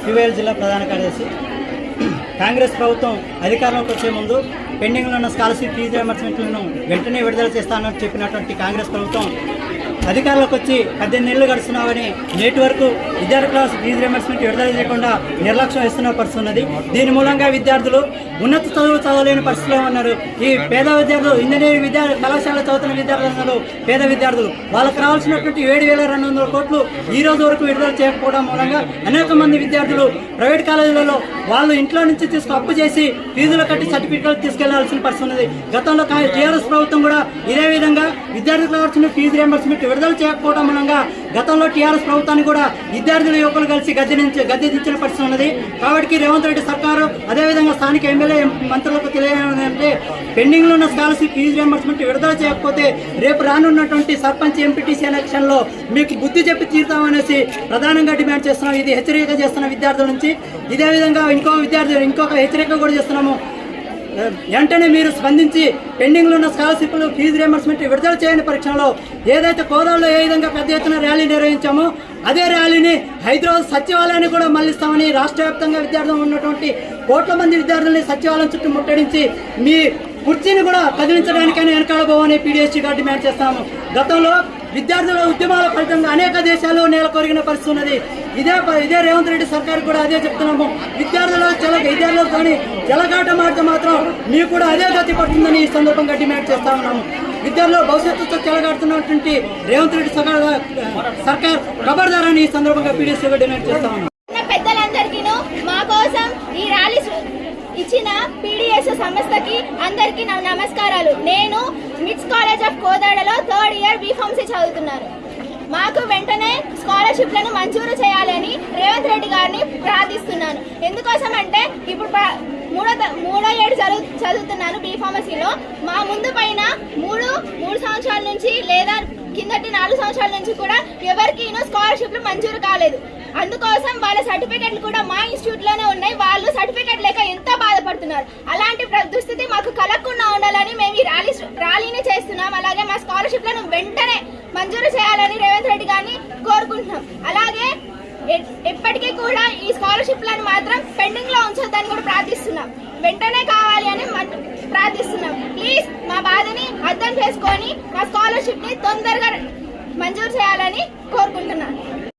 Civil జిల్లా ప్రధాన కార్యదర్శి కాంగ్రెస్ ప్రభుత్వం అధికారంలోకి వచ్చే ముందు పెండింగ్లో ఉన్న స్కాలర్షిప్ ఫీజు రియంబర్స్మెంట్లను వెంటనే విడుదల చేస్తానని చెప్పినటువంటి కాంగ్రెస్ ప్రభుత్వం అధికారంలోకి వచ్చి 18 నెలలు గడుస్తున్నామని నేటి వరకు విద్యార్థుల ఫీజు రియంబర్స్మెంట్ విడుదల చేయకుండా నిర్లక్ష్యం ఇస్తున్న పరిస్థితి ఉన్నది. దీని మూలంగా విద్యార్థులు ఉన్నత చదువులు చదవలేని పరిస్థితిలో ఉన్నారు. ఈ పేద విద్యార్థులు ఇంజనీరింగ్ కళాశాల చదువుతున్న విద్యార్థులు పేద విద్యార్థులు వాళ్ళకు రావాల్సినటువంటి 7,200 కోట్లు ఈ రోజు వరకు విడుదల చేయకపోవడం మూలంగా అనేక మంది విద్యార్థులు ప్రైవేట్ కాలేజీలలో వాళ్ళు ఇంట్లో నుంచి అప్పు చేసి ఫీజులు కట్టి సర్టిఫికేట్లు తీసుకెళ్లాల్సిన పరిస్థితి ఉన్నది. గతంలో టీఆర్ఎస్ ప్రభుత్వం కూడా ఇదే విధంగా విద్యార్థులకు కావాల్సిన ఫీజు రియంబర్స్మెంట్ విడుదల చేయకపోవడం మూలంగా గతంలో టీఆర్ఎస్ ప్రభుత్వాన్ని కూడా విద్యార్థులు యువకులు కలిసి గద్దెదించిన పరిస్థితి ఉన్నది. కాబట్టి రేవంత్ రెడ్డి సర్కారు అదేవిధంగా స్థానిక ఎమ్మెల్యే మంత్రులకు తెలియజేయాలంటే పెండింగ్లో ఉన్న స్కాలర్షిప్ ఫీజు రియంబర్స్మెంట్ విడుదల చేయకపోతే రేపు రానున్నటువంటి సర్పంచ్ ఎంపీటీసీ ఎలక్షన్లో మీకు బుద్ధి చెప్పి తీరుతామనేసి ప్రధానంగా డిమాండ్ చేస్తున్నాం. ఇది హెచ్చరిక చేస్తున్న విద్యార్థుల నుంచి. ఇదే విధంగా ఇంకొక హెచ్చరిక కూడా చేస్తున్నాము. వెంటనే మీరు స్పందించి పెండింగ్లో ఉన్న స్కాలర్షిప్లు ఫీజు రియంబర్స్మెంట్ విడుదల చేయని పరీక్షలో ఏదైతే కోదాల్లో ఏ విధంగా పెద్ద ఎత్తున ర్యాలీ నిర్వహించామో అదే ర్యాలీని హైదరాబాద్ సచివాలయాన్ని కూడా మళ్లిస్తామని రాష్ట్ర వ్యాప్తంగా విద్యార్థులు ఉన్నటువంటి కోట్ల మంది విద్యార్థుల్ని సచివాలయం చుట్టూ ముట్టడించి మీ కుర్చీని కూడా కదిలించడానికైనా వెనకాడబోవని పీడీఎస్సీగా డిమాండ్ చేస్తాము. గతంలో విద్యార్థుల ఉద్యమాల ఫలితంగా అనేక దేశాలు నేల కొరిగిన పరిస్థితి ఉన్నది. ఇదే రేవంత్ రెడ్డి సర్కారు కూడా అదే చెప్తున్నాము. విద్యార్థులు కానీ జలగాట మాడితే మాత్రం మీకు కూడా అదే గతి పడుతుందని ఈ సందర్భంగా డిమాండ్ చేస్తా ఉన్నాము. విద్యార్థులు భవిష్యత్తుతో చెలగాడుతున్నటువంటి రేవంత్ రెడ్డి సర్కార్ ఖబర్దారని ఈ సందర్భంగా పీడీఎస్సీగా డిమాండ్ చేస్తా ఉన్నాము. పెద్దలందరికీ మా కోసం ఈ ర్యాలీ ఇచ్చిన పీడీఎస్ సంస్థకి అందరికీ నా నమస్కారాలు. నేను మిట్స్ కాలేజ్ ఆఫ్ కోదాడలో 3rd ఇయర్ బీఫార్మసీ చదువుతున్నాను. మాకు వెంటనే స్కాలర్షిప్లను మంజూరు చేయాలని రేవంత్ రెడ్డి గారిని ప్రార్థిస్తున్నాను. ఎందుకోసం అంటే ఇప్పుడు మూడో ఏడు చదువుతున్నాను బీఫార్మసీలో. మా ముందు పైన మూడు సంవత్సరాల నుంచి లేదా కిందటి 4 సంవత్సరాల నుంచి కూడా ఎవరికి స్కాలర్షిప్లు మంజూరు కాలేదు. అందుకోసం వాళ్ళ సర్టిఫికెట్లు కూడా మా ఇన్స్టిట్యూట్ లోనే ఉన్నాయి. వాళ్ళు సర్టిఫికెట్ లేక ఎంత బాధపడుతున్నారు. అలాంటి దుస్థితి మాకు కలగకుండా ఉండాలని మేము ఈ ర్యాలీని చేస్తున్నాం. అలాగే మా స్కాలర్షిప్లను వెంటనే మంజూరు చేయాలని రేవంత్ రెడ్డి గారిని కోరుకుంటున్నాం. అలాగే ఎప్పటికీ కూడా ఈ స్కాలర్షిప్లను మాత్రం పెండింగ్ లో ఉంచొద్దని కూడా ప్రార్థిస్తున్నాం. వెంటనే కావాలి అని ప్రార్థిస్తున్నాం. ప్లీజ్ మా బాధని అర్థం చేసుకొని మా స్కాలర్షిప్ ని తొందరగా మంజూరు చేయాలని కోరుకుంటున్నాను.